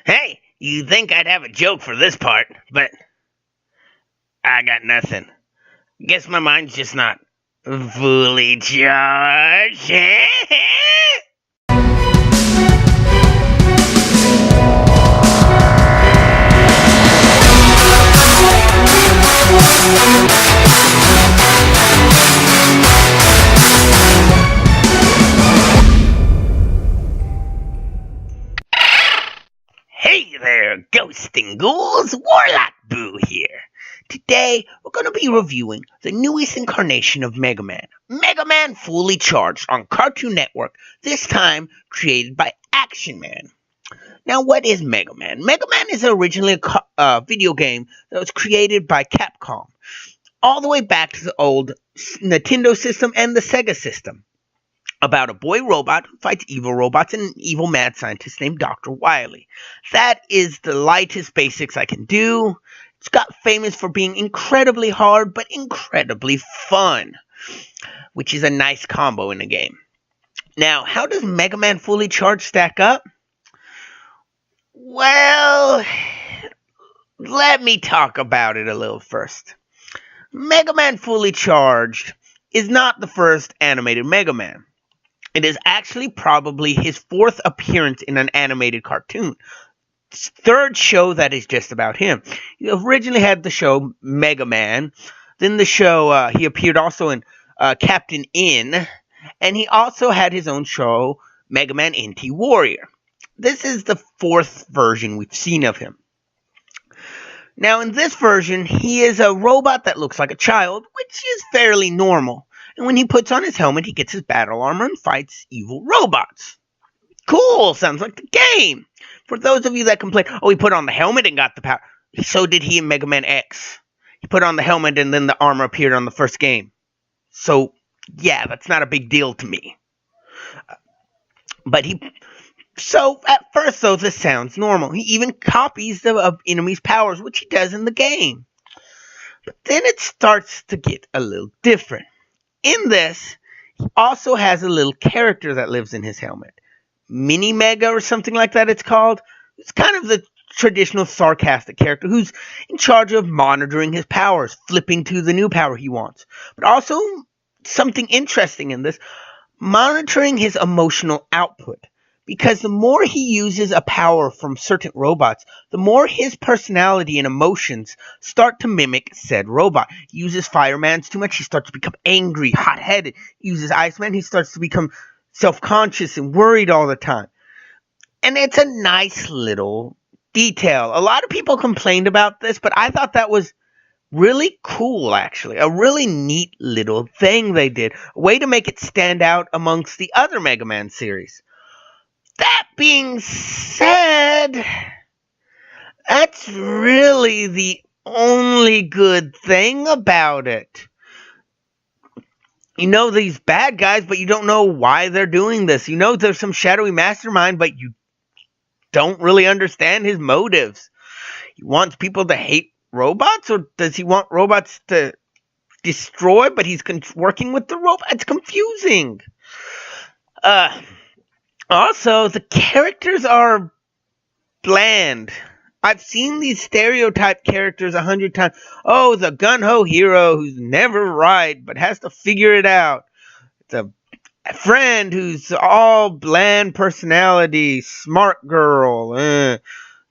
Hey, you'd think I'd have a joke for this part, but I got nothing. Guess my mind's just not fully charged. Hey there, ghosts and ghouls, Warlock Boo here. Today, we're going to be reviewing the newest incarnation of Megaman, Megaman Fully Charged on Cartoon Network, this time created by Action Man. Now, what is Megaman? Megaman is originally a video game that was created by Capcom, all the way back to the old Nintendo system and the Sega system, about a boy robot who fights evil robots and an evil mad scientist named Dr. Wily. That is the lightest basics I can do. It's got famous for being incredibly hard, but incredibly fun, which is a nice combo in a game. Now, how does Mega Man Fully Charged stack up? Well, let me talk about it a little first. Mega Man Fully Charged is not the first animated Mega Man. It is actually probably his fourth appearance in an animated cartoon. Third show that is just about him. He originally had the show Megaman. Then the show, he appeared also in Captain N. And he also had his own show, Megaman NT Warrior. This is the fourth version we've seen of him. Now, in this version, he is a robot that looks like a child, which is fairly normal. And when he puts on his helmet, he gets his battle armor and fights evil robots. Cool! Sounds like the game! For those of you that complain, oh, he put on the helmet and got the power. So did he in Mega Man X. He put on the helmet and then the armor appeared on the first game. So, yeah, that's not a big deal to me. So, at first, though, this sounds normal. He even copies the enemy's powers, which he does in the game. But then it starts to get a little different. In this, he also has a little character that lives in his helmet. Mini Mega or something like that it's called. It's kind of the traditional sarcastic character who's in charge of monitoring his powers, flipping to the new power he wants. But also, something interesting in this, monitoring his emotional output. Because the more he uses a power from certain robots, the more his personality and emotions start to mimic said robot. He uses Fireman's too much, he starts to become angry, hot-headed. He uses Iceman, he starts to become self-conscious and worried all the time. And it's a nice little detail. A lot of people complained about this, but I thought that was really cool, actually. A really neat little thing they did. A way to make it stand out amongst the other Mega Man series. That being said, that's really the only good thing about it. You know these bad guys, but you don't know why they're doing this. You know there's some shadowy mastermind, but you don't really understand his motives. He wants people to hate robots, or does he want robots to destroy, but he's working with the robot? It's confusing. Also, the characters are bland. I've seen these stereotype characters 100 times. Oh, the gun-ho hero who's never right, but has to figure it out. The friend who's all bland personality, smart girl. The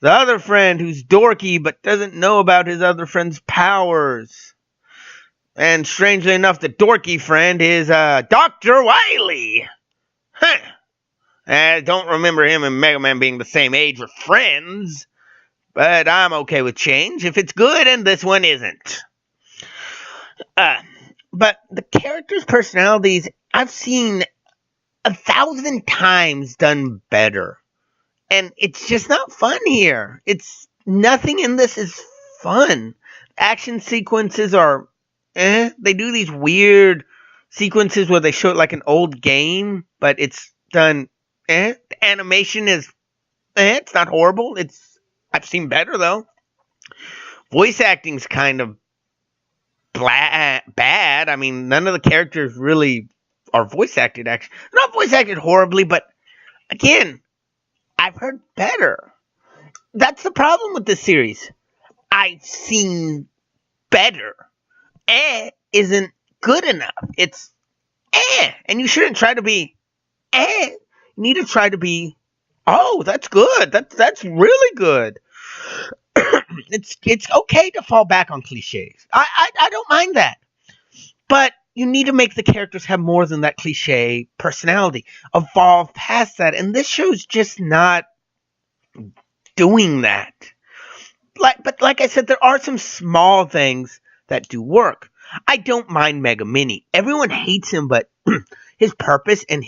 other friend who's dorky, but doesn't know about his other friend's powers. And strangely enough, the dorky friend is Dr. Wily. Huh. I don't remember him and Mega Man being the same age or friends, but I'm okay with change if it's good, and this one isn't. But the characters' personalities I've seen 1,000 times done better, and it's just not fun here. It's nothing in this is fun. Action sequences are They do these weird sequences where they show it like an old game, but it's done. The animation is, it's not horrible. I've seen better though. Voice acting's kind of bad. I mean, none of the characters really are voice acted. Actually, not voice acted horribly, but again, I've heard better. that's the problem with this series. I've seen better. Isn't good enough. It's and you shouldn't try to be You need to try to be, oh, that's good. That's really good. It's okay to fall back on cliches. I don't mind that. But you need to make the characters have more than that cliche personality. Evolve past that. And this show's just not doing that. But like I said, there are some small things that do work. I don't mind Mega Mini. Everyone hates him, but his purpose and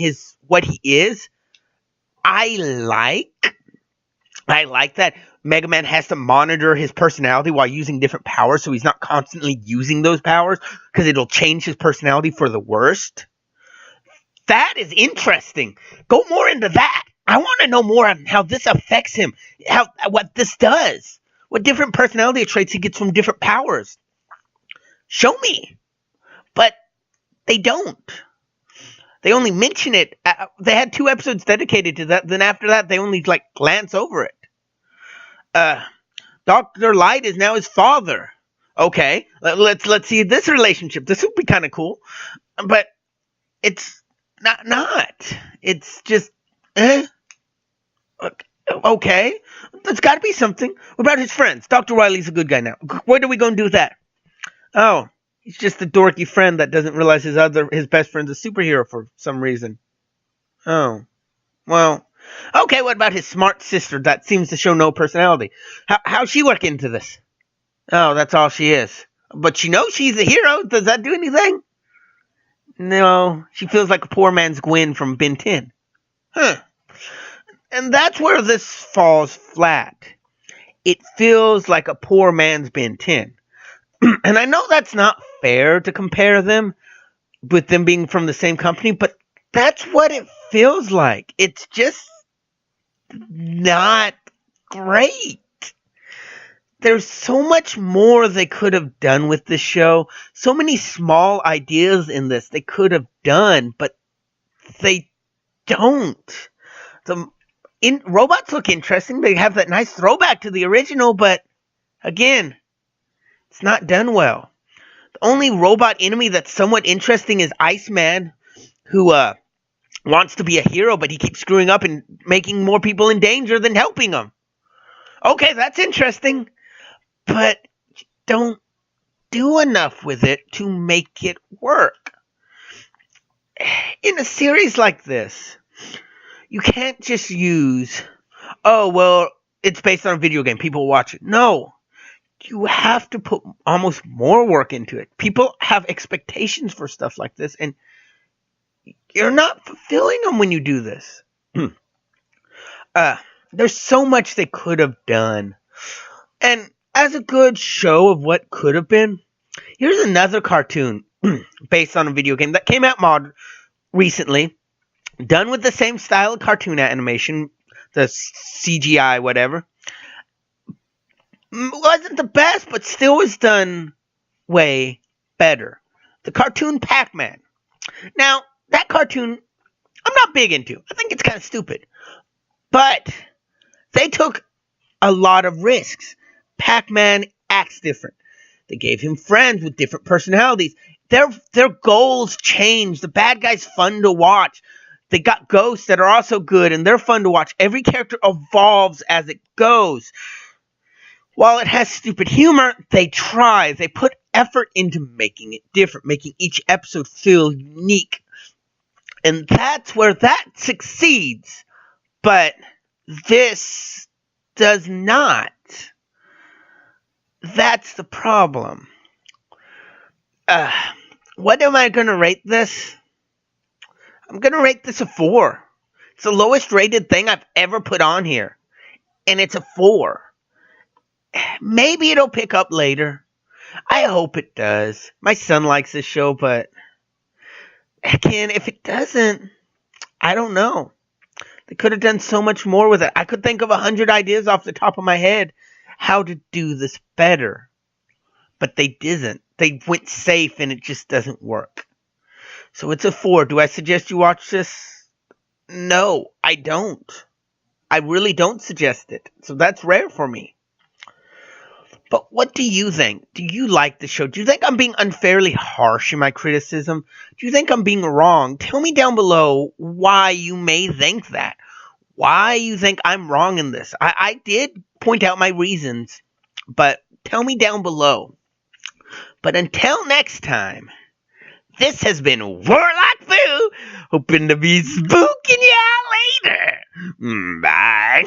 what he is, I like. I like that Mega Man has to monitor his personality while using different powers, so he's not constantly using those powers, because it'll change his personality for the worst. That is interesting. Go more into that. I want to know more on how this affects him, what this does, what different personality traits he gets from different powers. Show me. But they don't. They only mention it. They had 2 episodes dedicated to that. Then after that, they only glance over it. Dr. Light is now his father. Okay, let's see this relationship. This would be kind of cool, but it's not. It's just okay. There's got to be something. What about his friends? Dr. Wily's a good guy now. What are we gonna do with that? Oh, he's just a dorky friend that doesn't realize his best friend's a superhero for some reason. Oh, well. Okay, what about his smart sister that seems to show no personality? How's she work into this? Oh, that's all she is. But she knows she's a hero. Does that do anything? No, she feels like a poor man's Gwen from Ben 10. Huh. And that's where this falls flat. It feels like a poor man's Ben 10. And I know that's not fair to compare them with them being from the same company, but that's what it feels like. It's just not great. There's so much more they could have done with this show. So many small ideas in this they could have done, but they don't. Robots look interesting. They have that nice throwback to the original, but again, it's not done well. The only robot enemy that's somewhat interesting is Iceman, who wants to be a hero, but he keeps screwing up and making more people in danger than helping them. Okay, that's interesting, but don't do enough with it to make it work. In a series like this, you can't just use, oh, well, it's based on a video game, people watch it. No, you have to put almost more work into it. People have expectations for stuff like this, and you're not fulfilling them when you do this. There's so much they could have done. And as a good show of what could have been, here's another cartoon based on a video game that came out recently, done with the same style of cartoon animation, the CGI, whatever. Wasn't the best, but still was done way better. The cartoon Pac-Man. Now, that cartoon, I'm not big into. I think it's kind of stupid. But they took a lot of risks. Pac-Man acts different. They gave him friends with different personalities. Their goals changed. The bad guy's fun to watch. They got ghosts that are also good, and they're fun to watch. Every character evolves as it goes. While it has stupid humor, they try. They put effort into making it different, making each episode feel unique. And that's where that succeeds. But this does not. That's the problem. What am I going to rate this? I'm going to rate this a 4. It's the lowest rated thing I've ever put on here. And it's a 4. Maybe it'll pick up later. I hope it does. My son likes this show, but again, if it doesn't, I don't know. They could have done so much more with it. I could think of 100 ideas off the top of my head how to do this better. But they didn't. They went safe and it just doesn't work. So it's a 4. Do I suggest you watch this? No, I don't. I really don't suggest it, so that's rare for me. But what do you think? Do you like the show? Do you think I'm being unfairly harsh in my criticism? Do you think I'm being wrong? Tell me down below why you may think that. Why you think I'm wrong in this. I did point out my reasons, but tell me down below. But until next time, this has been Warlock Boo, hoping to be spooking y'all later. Bye.